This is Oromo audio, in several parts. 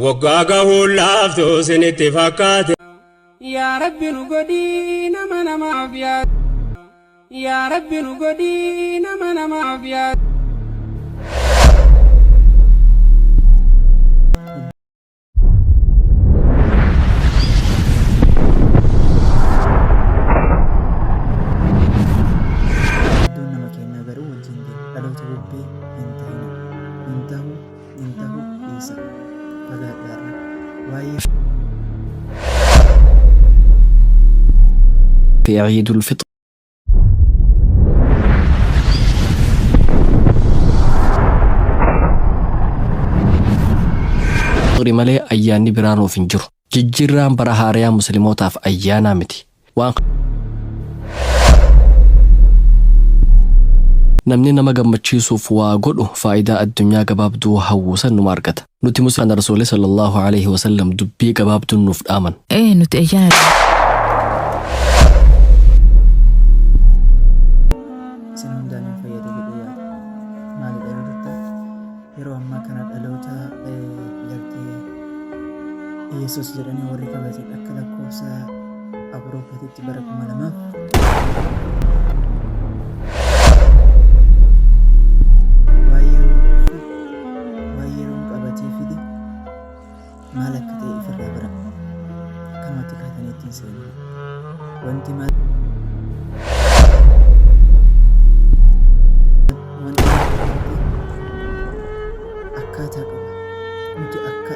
وقاقه اللافته سنتفاقات يا رب نقدي نما أبيات يا رب نقدي نما أبيات في عيد الفطر مالي أياني برانو فنجر ججران برهاريا مسلموتا في أيانا متي namni nama gammachiisuuf waa godhu faayidaa addunyaa gabaabduu hawwusan nu margata nuti muslimaan rasuulii sallallahu alayhi wa sallam dubbii gabaabduu nuuf dhaaman nuti ayyaana Yesus jedhanii warri kabajatan akka lakkoofsa Awuroopaatti bara 2000 waa'ee qabatee fide maal akka ta'e ifirraa bara akkamatti kaatanii ittiin seenu wanti akkaataa qaba nuti akka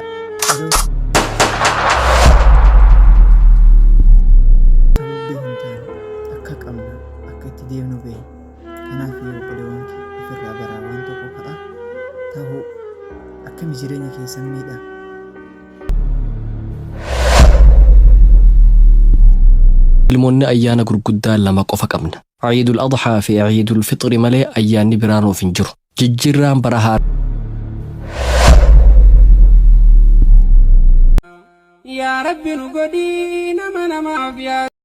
deemnu bee kanaaf yoo qoleewwan ifirraa baraa waan tokko ka'a ta'uu akkami jireenya keessan miidha ilmoonni ayyaana gurguddaa lama qofa qabna ciidul adhaa fi ciidul fixri malee ayyaanni biraanuuf hin jiru jijjiirraan barahaa يا رب نقدي نما أبيات